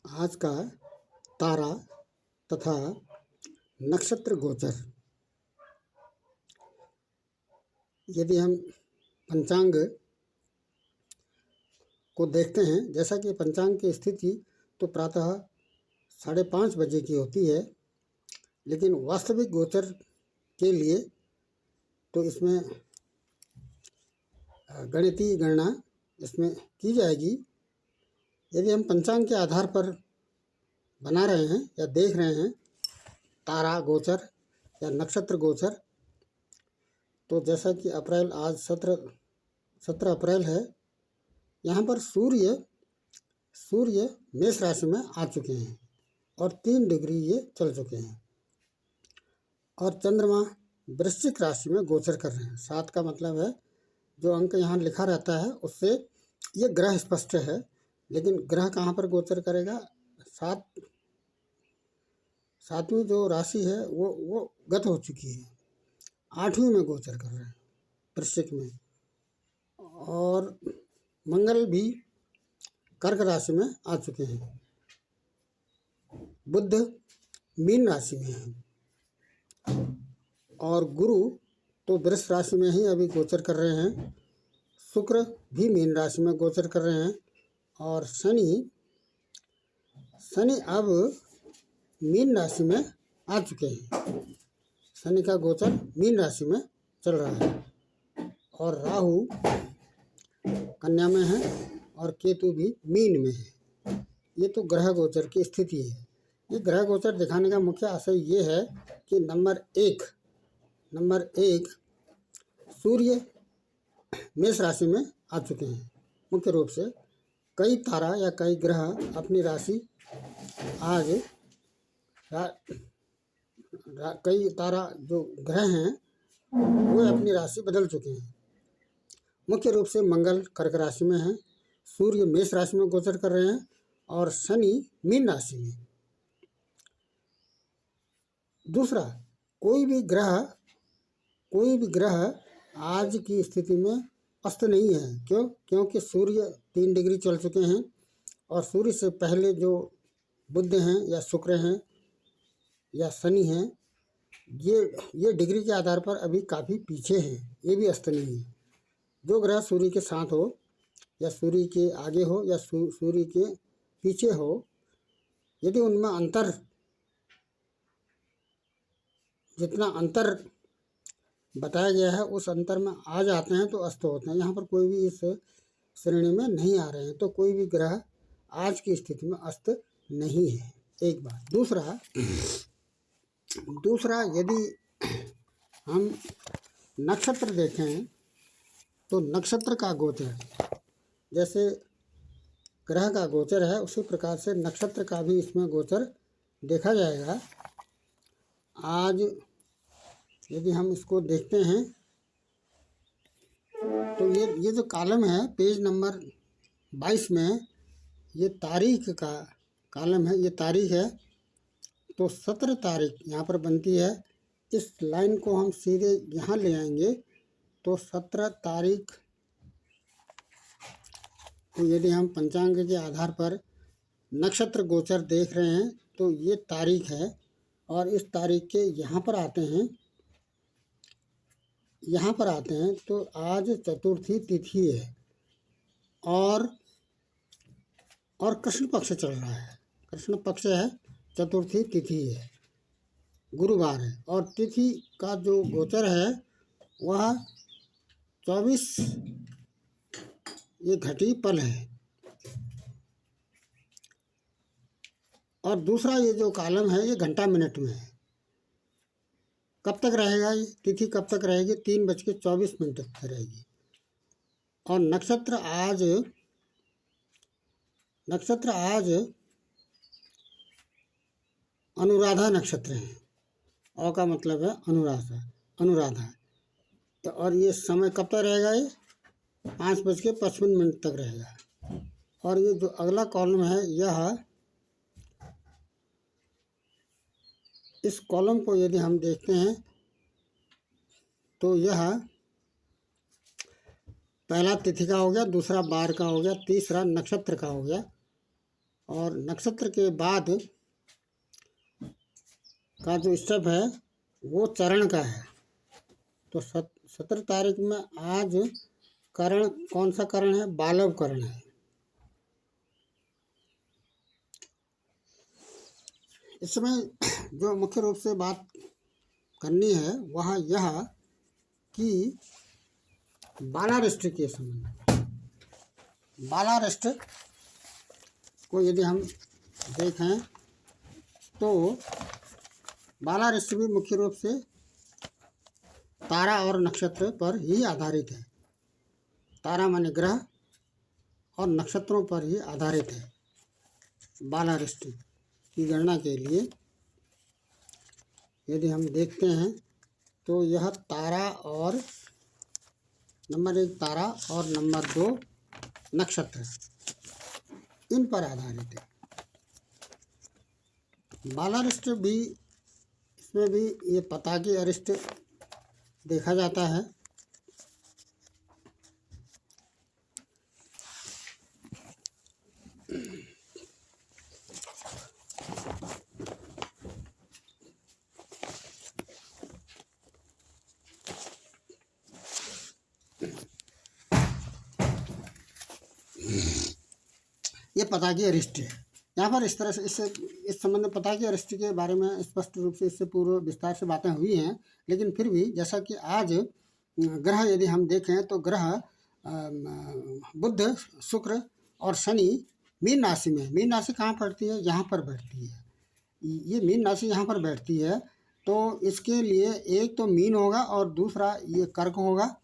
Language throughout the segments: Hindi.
आज का तारा तथा नक्षत्र गोचर। यदि हम पंचांग को देखते हैं, जैसा कि पंचांग की स्थिति तो प्रातः 5:30 बजे की होती है, लेकिन वास्तविक गोचर के लिए तो इसमें गणितीय गणना इसमें की जाएगी। यदि हम पंचांग के आधार पर बना रहे हैं या देख रहे हैं तारा गोचर या नक्षत्र गोचर, तो जैसा कि आज 17 अप्रैल है, यहाँ पर सूर्य मेष राशि में आ चुके हैं और 3 डिग्री ये चल चुके हैं और चंद्रमा वृश्चिक राशि में गोचर कर रहे हैं। 7 का मतलब है, जो अंक यहाँ लिखा रहता है उससे ये ग्रह स्पष्ट है, लेकिन ग्रह कहाँ पर गोचर करेगा? 7वीं जो राशि है वो गत हो चुकी है, 8वीं में गोचर कर रहे हैं वृश्चिक में, और मंगल भी कर्क राशि में आ चुके हैं। बुध मीन राशि में है और गुरु तो वृष राशि में ही अभी गोचर कर रहे हैं। शुक्र भी मीन राशि में गोचर कर रहे हैं और शनि अब मीन राशि में आ चुके हैं। शनि का गोचर मीन राशि में चल रहा है और राहु कन्या में है और केतु भी मीन में है। ये तो ग्रह गोचर की स्थिति है। ये ग्रह गोचर दिखाने का मुख्य आशय ये है कि नंबर एक सूर्य मेष राशि में आ चुके हैं। मुख्य रूप से कई तारा या कई ग्रह अपनी राशि आज कई तारा जो ग्रह हैं वो अपनी राशि बदल चुके हैं। मुख्य रूप से मंगल कर्क राशि में है, सूर्य मेष राशि में गोचर कर रहे हैं और शनि मीन राशि में। दूसरा, कोई भी ग्रह आज की स्थिति में अस्त नहीं है। क्यों? क्योंकि सूर्य 3 डिग्री चल चुके हैं और सूर्य से पहले जो बुध हैं या शुक्र हैं या शनि हैं, ये डिग्री के आधार पर अभी काफ़ी पीछे हैं, ये भी अस्त नहीं है। जो ग्रह सूर्य के साथ हो या सूर्य के आगे हो या सूर्य के पीछे हो, यदि उनमें अंतर, जितना अंतर बताया गया है उस अंतर में आ जाते हैं तो अस्त होते हैं। यहाँ पर कोई भी इस श्रेणी में नहीं आ रहे हैं, तो कोई भी ग्रह आज की स्थिति में अस्त नहीं है। एक बात। दूसरा, यदि हम नक्षत्र देखें तो नक्षत्र का गोचर, जैसे ग्रह का गोचर है उसी प्रकार से नक्षत्र का भी इसमें गोचर देखा जाएगा। आज यदि हम इसको देखते हैं तो ये जो कॉलम है पेज नंबर 22 में, ये तारीख का कॉलम है, ये तारीख है। तो 17 तारीख यहाँ पर बनती है। इस लाइन को हम सीधे यहाँ ले आएंगे तो 17 तारीख, तो यदि हम पंचांग के आधार पर नक्षत्र गोचर देख रहे हैं तो ये तारीख है और इस तारीख के यहाँ पर आते हैं तो आज चतुर्थी तिथि है और कृष्ण पक्ष चल रहा है। कृष्ण पक्ष है, चतुर्थी तिथि है, गुरुवार है और तिथि का जो गोचर है वह 24 ये घटी पल है। और दूसरा ये जो कॉलम है ये घंटा मिनट में है। कब तक रहेगा ये तिथि, कब तक रहेगी? 3:24 तक रहेगी। और नक्षत्र आज अनुराधा नक्षत्र है। औ का मतलब है अनुराधा। तो और ये समय कब तक रहेगा? ये 5:55 तक रहेगा। और ये जो अगला कॉलम है, यह इस कॉलम को यदि हम देखते हैं तो यह पहला तिथि का हो गया, दूसरा बार का हो गया, तीसरा नक्षत्र का हो गया, और नक्षत्र के बाद का जो स्टेप है वो चरण का है। तो 17 तारीख में आज करण, कौन सा करण है? बालव करण है। इसमें जो मुख्य रूप से बात करनी है वह यह कि बालारिष्ट के संबंध में, बालारिष्ट को यदि हम देखें तो बालारिष्ट भी मुख्य रूप से तारा और नक्षत्र पर ही आधारित है। तारा माने ग्रह और नक्षत्रों पर ही आधारित है। बालारिष्ट की गणना के लिए यदि हम देखते हैं तो यह तारा और नंबर 1 तारा और नंबर 2 नक्षत्र, इन पर आधारित है। बालारिष्ट भी, इसमें भी ये पताकी अरिष्ट देखा जाता है। ये पताकी अरिष्ट है। यहाँ पर इस तरह से इस संबंध में पताकी अरिष्ट के बारे में स्पष्ट रूप से इससे पूर्व विस्तार से बातें हुई हैं, लेकिन फिर भी जैसा कि आज ग्रह यदि हम देखें तो ग्रह बुध, शुक्र और शनि मीन राशि में, मीन राशि कहाँ पड़ती है? यहाँ पर बैठती है। ये मीन राशि यहाँ पर बैठती है, तो इसके लिए एक तो मीन होगा और दूसरा ये कर्क होगा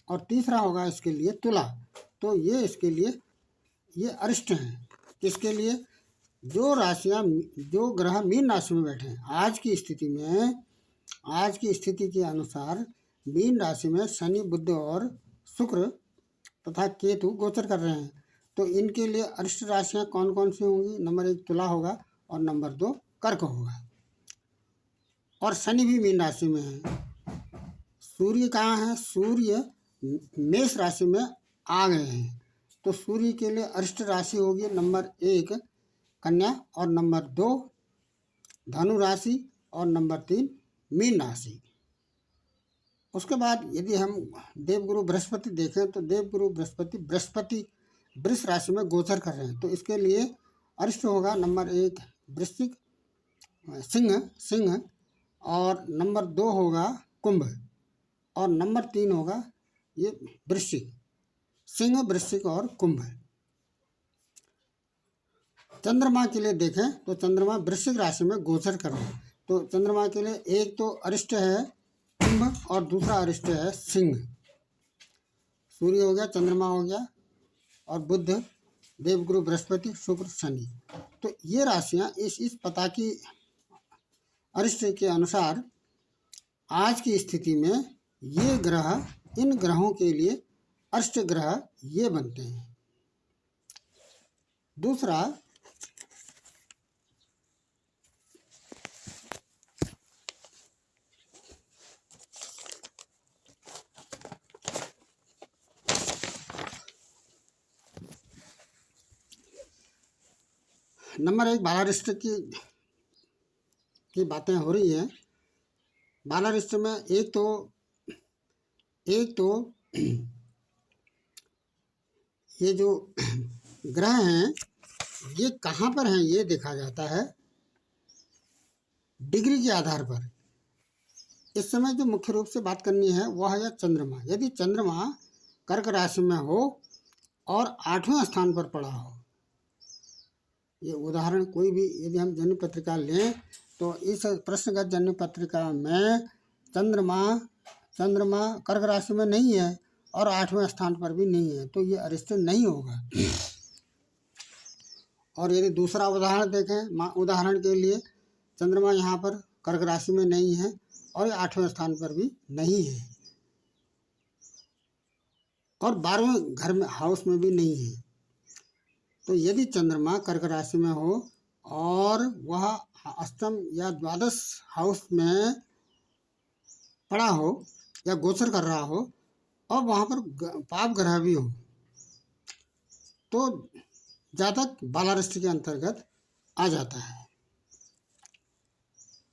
और तीसरा होगा इसके लिए तुला। तो ये इसके लिए ये अरिष्ट हैं। किसके लिए? जो राशियाँ, जो ग्रह मीन राशि में बैठे हैं। आज की स्थिति में, आज की स्थिति के अनुसार मीन राशि में शनि, बुध और शुक्र तथा केतु गोचर कर रहे हैं। तो इनके लिए अरिष्ट राशियाँ कौन कौन सी होंगी? नंबर 1 तुला होगा और नंबर 2 कर्क होगा। और शनि भी मीन राशि में है। सूर्य कहाँ है? सूर्य मेष राशि में आ गए हैं। तो सूर्य के लिए अरिष्ट राशि होगी नंबर 1 कन्या और नंबर 2 धनु राशि और नंबर 3 मीन राशि। उसके बाद यदि हम देवगुरु बृहस्पति देखें तो देवगुरु बृहस्पति वृष राशि में गोचर कर रहे हैं। तो इसके लिए अरिष्ट होगा नंबर 1 वृश्चिक, सिंह और नंबर 2 होगा कुंभ और नंबर 3 होगा ये वृश्चिक, सिंह, वृश्चिक और कुंभ। चंद्रमा के लिए देखें तो चंद्रमा वृश्चिक राशि में गोचर कर रहे हैं। तो चंद्रमा के लिए एक तो अरिष्ट है कुंभ और दूसरा अरिष्ट है सिंह। सूर्य हो गया, चंद्रमा हो गया और बुध, देवगुरु बृहस्पति, शुक्र, शनि। तो ये राशियां इस पताकी अरिष्ट के अनुसार आज की स्थिति में ये ग्रह, इन ग्रहों के लिए अष्ट ग्रह ये बनते हैं। दूसरा, नंबर 1 बालारिष्ट की बातें हो रही हैं। बालारिष्ट में एक तो ये जो ग्रह हैं ये कहाँ पर हैं ये देखा जाता है डिग्री के आधार पर। इस समय जो मुख्य रूप से बात करनी है वह है चंद्रमा। यदि चंद्रमा कर्क राशि में हो और 8वें स्थान पर पड़ा हो, ये उदाहरण कोई भी यदि हम जन्म पत्रिका लें तो इस प्रश्नगत जन्म पत्रिका में चंद्रमा कर्क राशि में नहीं है और 8वें स्थान पर भी नहीं है, तो ये अरिष्ट नहीं होगा। और यदि दूसरा उदाहरण देखें, उदाहरण के लिए चंद्रमा यहाँ पर कर्क राशि में नहीं है और 8वें स्थान पर भी नहीं है और 12वें घर में, हाउस में भी नहीं है। तो यदि चंद्रमा कर्क राशि में हो और वह अष्टम या द्वादश हाउस में पड़ा हो या गोचर कर रहा हो और वहाँ पर पाप ग्रह भी हो तो जातक बालारिष्ट के अंतर्गत आ जाता है।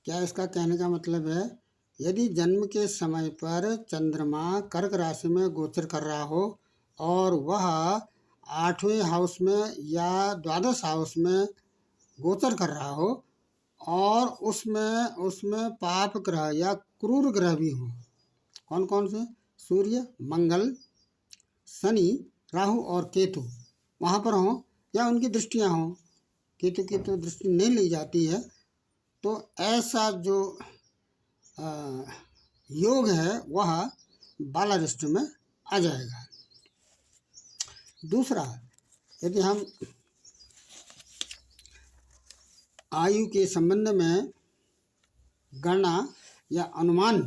क्या इसका कहने का मतलब है, यदि जन्म के समय पर चंद्रमा कर्क राशि में गोचर कर रहा हो और वह 8वें हाउस में या 12 हाउस में गोचर कर रहा हो और उसमें उसमें पाप ग्रह या क्रूर ग्रह भी हो, कौन कौन से, सूर्य, मंगल, शनि, राहु और केतु वहाँ पर हों या उनकी दृष्टियाँ हों, केतु की तो दृष्टि नहीं ली जाती है, तो ऐसा जो योग है वह बालारिष्ट में आ जाएगा। दूसरा, यदि हम आयु के संबंध में गणना या अनुमान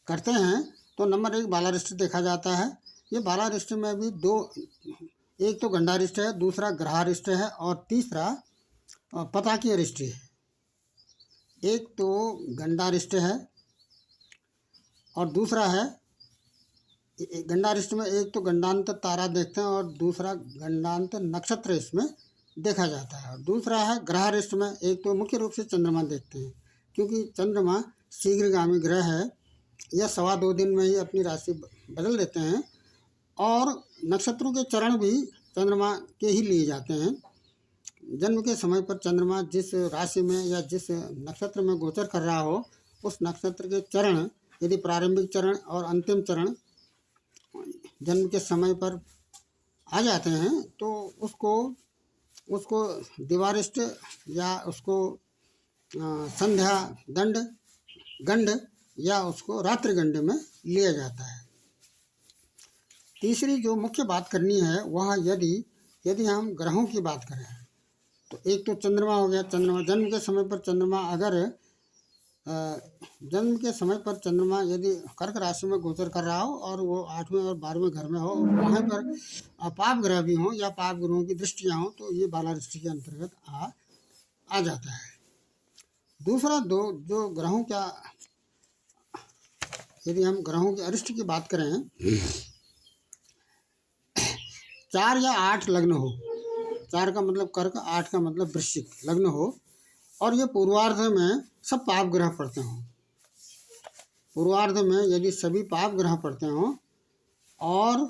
करते हैं तो नंबर 1 बालारिष्ट देखा जाता है। ये बालारिष्ट में भी दो, एक तो गंडारिष्ट है, दूसरा ग्रहारिष्ट है और तीसरा पताकीय रिष्ट है। एक तो गंडारिष्ट है और दूसरा है, गंडारिष्ट में एक तो गंडांत तारा देखते हैं और दूसरा गंडांत नक्षत्र इसमें देखा जाता है। और दूसरा है ग्रहारिष्ट में एक तो मुख्य रूप से चंद्रमा देखते हैं, क्योंकि चंद्रमा शीघ्रगामी ग्रह है, यह 2.25 दिन में ही अपनी राशि बदल देते हैं और नक्षत्रों के चरण भी चंद्रमा के ही लिए जाते हैं। जन्म के समय पर चंद्रमा जिस राशि में या जिस नक्षत्र में गोचर कर रहा हो, उस नक्षत्र के चरण यदि प्रारंभिक चरण और अंतिम चरण जन्म के समय पर आ जाते हैं तो उसको दिवारिष्ट या उसको संध्या दंड गंड या उसको रात्रि गंड में लिया जाता है। तीसरी जो मुख्य बात करनी है वह यदि हम ग्रहों की बात करें तो एक तो चंद्रमा हो गया। चंद्रमा जन्म के समय पर चंद्रमा अगर जन्म के समय पर चंद्रमा यदि कर्क राशि में गोचर कर रहा हो और वो 8वें और 12वें घर में हो, वहाँ पर पाप ग्रह भी हों या पाप ग्रहों की दृष्टियाँ हों, तो ये बालारिष्ट के अंतर्गत आ जाता है। दूसरा जो ग्रहों का, यदि हम ग्रहों के अरिष्ट की बात करें, 4 या 8 लग्न हो, 4 का मतलब कर्क, 8 का मतलब वृश्चिक लग्न हो और ये पूर्वार्ध में सब पाप ग्रह पड़ते हों। पूर्वार्ध में यदि सभी पाप ग्रह पड़ते हों और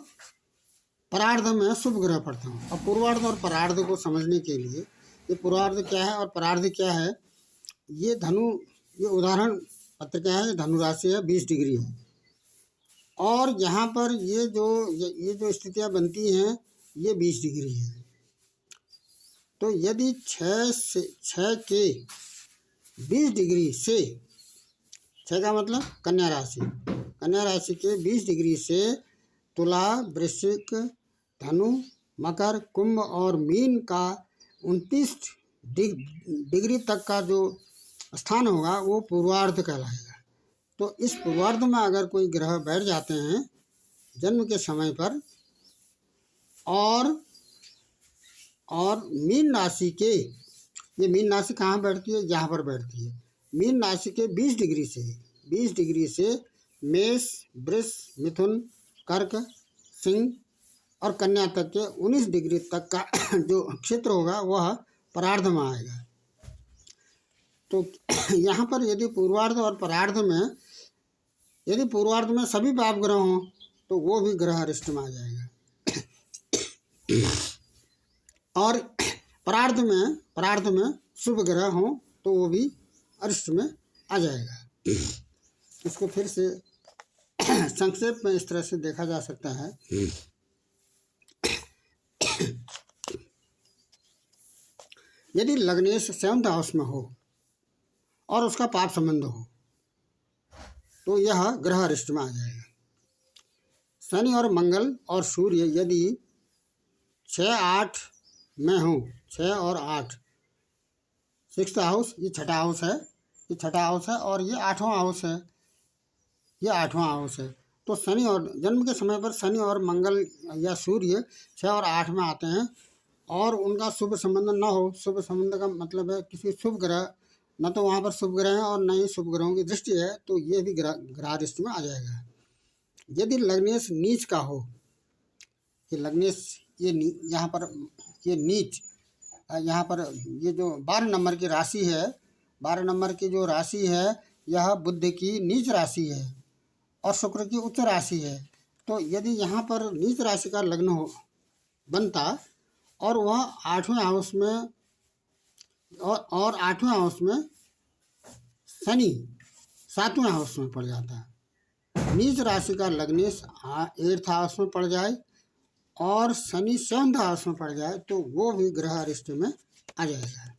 परार्ध में शुभ ग्रह पड़ते हों। और पूर्वार्ध और परार्ध को समझने के लिए, ये पूर्वार्ध क्या है और परार्ध क्या है, ये उदाहरण पत्रिका है, धनु राशि है, 20 डिग्री है और यहाँ पर ये जो स्थितियाँ बनती हैं ये 20 डिग्री है। तो यदि 6 के 20 डिग्री से, 6 का मतलब कन्या राशि के 20 डिग्री से तुला, वृश्चिक, धनु, मकर, कुंभ और मीन का 29 डिग्री तक का जो स्थान होगा वो पूर्वार्ध कहलाएगा। तो इस पूर्वार्ध में अगर कोई ग्रह बैठ जाते हैं जन्म के समय पर और मीन राशि के, ये मीन राशि कहाँ बैठती है, यहाँ पर बैठती है। मीन राशि के 20 डिग्री से मेष, वृष, मिथुन, कर्क, सिंह और कन्या तक के 19 डिग्री तक का जो क्षेत्र होगा वह परार्ध में आएगा। तो यहाँ पर यदि पूर्वार्ध और परार्ध में, यदि पूर्वार्ध में सभी पाप ग्रह हों तो वो भी ग्रह अरिष्ट में आ जाएगा और परार्ध में शुभ ग्रह हों तो वो भी अरिष्ट में आ जाएगा। इसको फिर से संक्षेप में इस तरह से देखा जा सकता है। यदि लग्नेश 7th हाउस में हो और उसका पाप संबंध हो तो यह ग्रह अरिष्ट में आ जाएगा। शनि और मंगल और सूर्य यदि 6-8 में हो, 6 और 8, 6th हाउस, ये 6ठा हाउस है और ये 8वां हाउस है, ये 8वां हाउस है। तो शनि और जन्म के समय पर शनि और मंगल या सूर्य 6 और 8 में आते हैं और उनका शुभ संबंध न हो, शुभ संबंध का मतलब है किसी शुभ ग्रह न तो वहाँ पर शुभ ग्रह हैं और न ही शुभ ग्रहों की दृष्टि है, तो ये भी ग्रहारिष्ट में आ जाएगा। यदि लग्नेश नीच का हो कि लग्नेश ये यहाँ पर ये नीच, यहाँ पर ये जो 12 नंबर की राशि है, 12 नंबर की जो राशि है यह बुध की नीच राशि है और शुक्र की उच्च राशि है। तो यदि यहाँ पर नीच राशि का लग्न हो बनता और वह 8वें हाउस में और 8वें हाउस में शनि 7वें हाउस में पड़ जाता, नीच राशि का लग्नेश 8th हाउस में पड़ जाए और शनि 7th हाउस में पड़ जाए, तो वो भी ग्रह अरिष्ट में आ जाएगा।